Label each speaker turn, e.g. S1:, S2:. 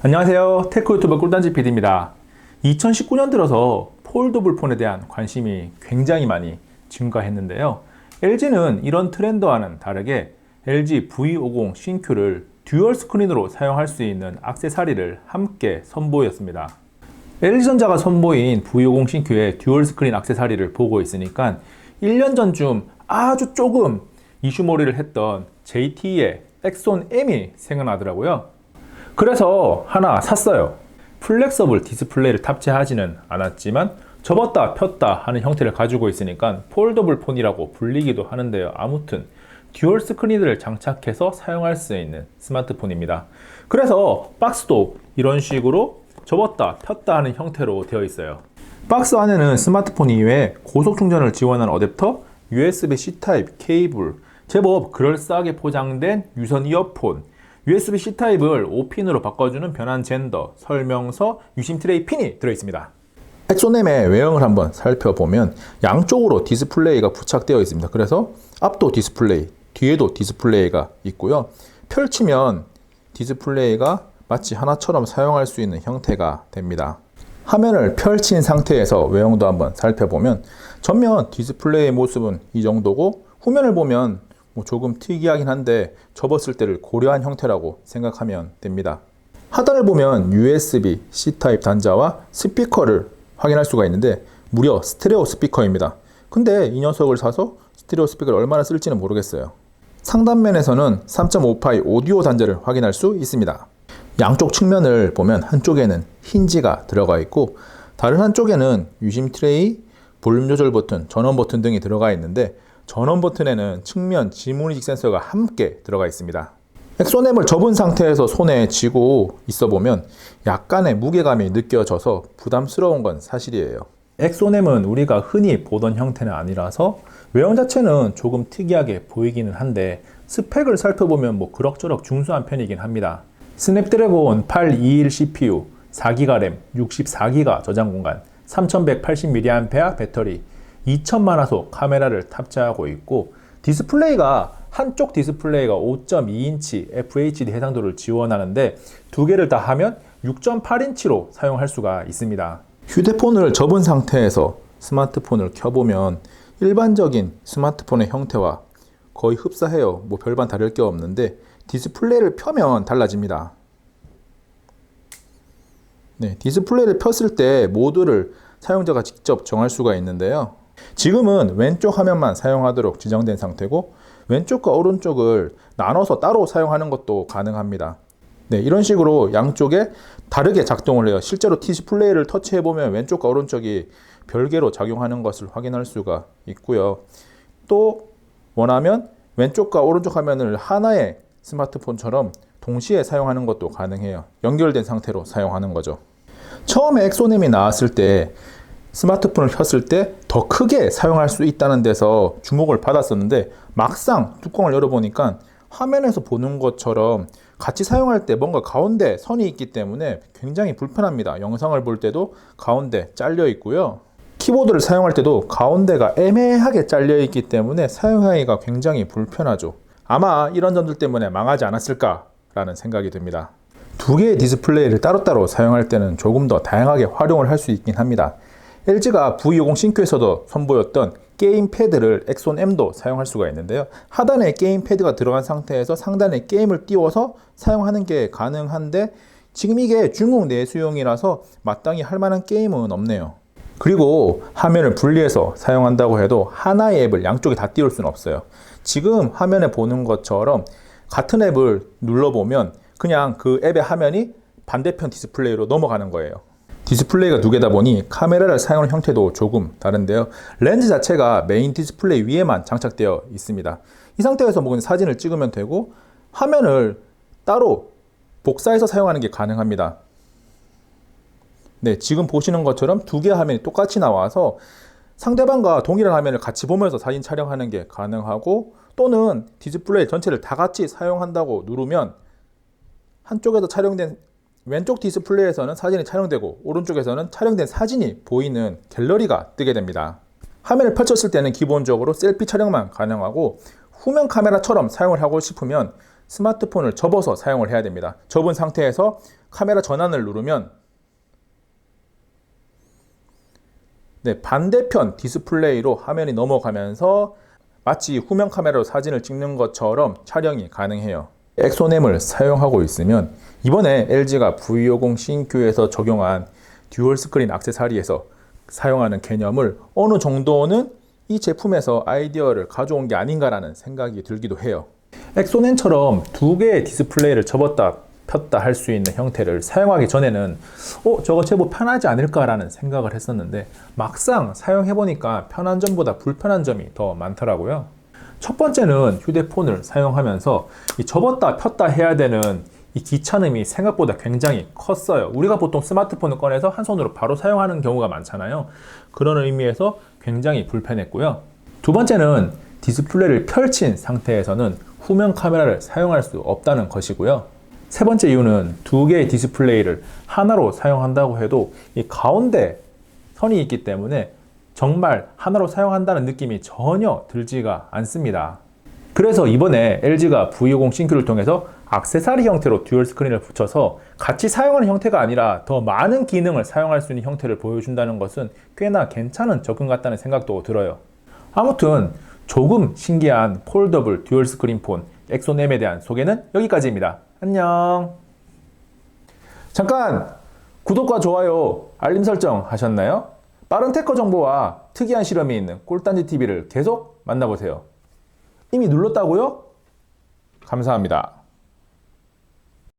S1: 안녕하세요. 테크 유튜버 꿀단지 PD입니다. 2019년 들어서 폴더블 폰에 대한 관심이 굉장히 많이 증가했는데요. LG는 이런 트렌드와는 다르게 LG V50 신큐를 듀얼 스크린으로 사용할 수 있는 액세서리를 함께 선보였습니다. LG전자가 선보인 V50 신큐의 듀얼 스크린 액세서리를 보고 있으니까 1년 전쯤 아주 조금 이슈몰이를 했던 JT의 엑손 M이 생각나더라고요. 그래서 하나 샀어요. 플렉서블 디스플레이를 탑재하지는 않았지만 접었다 폈다 하는 형태를 가지고 있으니까 폴더블 폰이라고 불리기도 하는데요. 아무튼 듀얼 스크린을 장착해서 사용할 수 있는 스마트폰입니다. 그래서 박스도 이런 식으로 접었다 폈다 하는 형태로 되어 있어요. 박스 안에는 스마트폰 이외에 고속 충전을 지원하는 어댑터, USB-C 타입 케이블, 제법 그럴싸하게 포장된 유선 이어폰, USB-C 타입을 5핀으로 바꿔주는 변환 젠더, 설명서, 유심 트레이 핀이 들어있습니다. 엑소넴의 외형을 한번 살펴보면 양쪽으로 디스플레이가 부착되어 있습니다. 그래서 앞도 디스플레이, 뒤에도 디스플레이가 있고요. 펼치면 디스플레이가 마치 하나처럼 사용할 수 있는 형태가 됩니다. 화면을 펼친 상태에서 외형도 한번 살펴보면 전면 디스플레이의 모습은 이 정도고 후면을 보면 조금 특이하긴 한데 접었을 때를 고려한 형태라고 생각하면 됩니다. 하단을 보면 USB-C 타입 단자와 스피커를 확인할 수가 있는데 무려 스테레오 스피커입니다. 근데 이 녀석을 사서 스테레오 스피커를 얼마나 쓸지는 모르겠어요. 상단면에서는 3.5파이 오디오 단자를 확인할 수 있습니다. 양쪽 측면을 보면 한쪽에는 힌지가 들어가 있고 다른 한쪽에는 유심 트레이, 볼륨 조절 버튼, 전원 버튼 등이 들어가 있는데 전원 버튼에는 측면 지문인식 센서가 함께 들어가 있습니다. 엑소넴을 접은 상태에서 손에 쥐고 있어 보면 약간의 무게감이 느껴져서 부담스러운 건 사실이에요. 엑소넴은 우리가 흔히 보던 형태는 아니라서 외형 자체는 조금 특이하게 보이기는 한데 스펙을 살펴보면 그럭저럭 중수한 편이긴 합니다. 스냅드래곤 821 CPU, 4기가 램, 64기가 저장 공간, 3180mAh 배터리, 2000만 화소 카메라를 탑재하고 있고 디스플레이가 한쪽 디스플레이가 5.2인치 FHD 해상도를 지원하는데 두 개를 다 하면 6.8인치로 사용할 수가 있습니다. 휴대폰을 접은 상태에서 스마트폰을 켜보면 일반적인 스마트폰의 형태와 거의 흡사해요. 별반 다를 게 없는데 디스플레이를 펴면 달라집니다. 디스플레이를 폈을 때 모드를 사용자가 직접 정할 수가 있는데요. 지금은 왼쪽 화면만 사용하도록 지정된 상태고 왼쪽과 오른쪽을 나눠서 따로 사용하는 것도 가능합니다. 이런 식으로 양쪽에 다르게 작동을 해요. 실제로 디스플레이를 터치해보면 왼쪽과 오른쪽이 별개로 작용하는 것을 확인할 수가 있고요. 또 원하면 왼쪽과 오른쪽 화면을 하나의 스마트폰처럼 동시에 사용하는 것도 가능해요. 연결된 상태로 사용하는 거죠. 처음에 엑소넴이 나왔을 때 스마트폰을 켰을 때 더 크게 사용할 수 있다는 데서 주목을 받았었는데 막상 뚜껑을 열어보니까 화면에서 보는 것처럼 같이 사용할 때 뭔가 가운데 선이 있기 때문에 굉장히 불편합니다. 영상을 볼 때도 가운데 잘려 있고요. 키보드를 사용할 때도 가운데가 애매하게 잘려 있기 때문에 사용하기가 굉장히 불편하죠. 아마 이런 점들 때문에 망하지 않았을까라는 생각이 듭니다. 두 개의 디스플레이를 따로따로 사용할 때는 조금 더 다양하게 활용을 할 수 있긴 합니다. LG가 V50 신큐에서도 선보였던 게임 패드를 엑손 M도 사용할 수가 있는데요. 하단에 게임 패드가 들어간 상태에서 상단에 게임을 띄워서 사용하는 게 가능한데 지금 이게 중국 내수용이라서 마땅히 할 만한 게임은 없네요. 그리고 화면을 분리해서 사용한다고 해도 하나의 앱을 양쪽에 다 띄울 수는 없어요. 지금 화면에 보는 것처럼 같은 앱을 눌러보면 그냥 그 앱의 화면이 반대편 디스플레이로 넘어가는 거예요. 디스플레이가 두 개다 보니 카메라를 사용하는 형태도 조금 다른데요. 렌즈 자체가 메인 디스플레이 위에만 장착되어 있습니다. 이 상태에서 사진을 찍으면 되고 화면을 따로 복사해서 사용하는 게 가능합니다. 지금 보시는 것처럼 두 개의 화면이 똑같이 나와서 상대방과 동일한 화면을 같이 보면서 사진 촬영하는 게 가능하고 또는 디스플레이 전체를 다 같이 사용한다고 누르면 한쪽에서 촬영된 왼쪽 디스플레이에서는 사진이 촬영되고 오른쪽에서는 촬영된 사진이 보이는 갤러리가 뜨게 됩니다. 화면을 펼쳤을 때는 기본적으로 셀피 촬영만 가능하고 후면 카메라처럼 사용을 하고 싶으면 스마트폰을 접어서 사용을 해야 됩니다. 접은 상태에서 카메라 전환을 누르면 반대편 디스플레이로 화면이 넘어가면서 마치 후면 카메라로 사진을 찍는 것처럼 촬영이 가능해요. 엑소넴을 사용하고 있으면 이번에 LG가 V50 신규에서 적용한 듀얼 스크린 액세서리에서 사용하는 개념을 어느 정도는 이 제품에서 아이디어를 가져온 게 아닌가라는 생각이 들기도 해요. 엑소넴처럼 두 개의 디스플레이를 접었다 폈다 할 수 있는 형태를 사용하기 전에는 저거 제법 편하지 않을까라는 생각을 했었는데 막상 사용해보니까 편한 점보다 불편한 점이 더 많더라고요. 첫 번째는 휴대폰을 사용하면서 이 접었다 폈다 해야 되는 이 귀찮음이 생각보다 굉장히 컸어요. 우리가 보통 스마트폰을 꺼내서 한 손으로 바로 사용하는 경우가 많잖아요. 그런 의미에서 굉장히 불편했고요. 두 번째는 디스플레이를 펼친 상태에서는 후면 카메라를 사용할 수 없다는 것이고요. 세 번째 이유는 두 개의 디스플레이를 하나로 사용한다고 해도 이 가운데 선이 있기 때문에 정말 하나로 사용한다는 느낌이 전혀 들지가 않습니다. 그래서 이번에 LG가 V50 신규를 통해서 액세서리 형태로 듀얼 스크린을 붙여서 같이 사용하는 형태가 아니라 더 많은 기능을 사용할 수 있는 형태를 보여준다는 것은 꽤나 괜찮은 접근 같다는 생각도 들어요. 아무튼 조금 신기한 폴더블 듀얼 스크린 폰 엑소넴에 대한 소개는 여기까지입니다. 안녕. 잠깐 구독과 좋아요, 알림 설정 하셨나요? 빠른 테크 정보와 특이한 실험이 있는 꿀단지 TV를 계속 만나보세요. 이미 눌렀다고요? 감사합니다.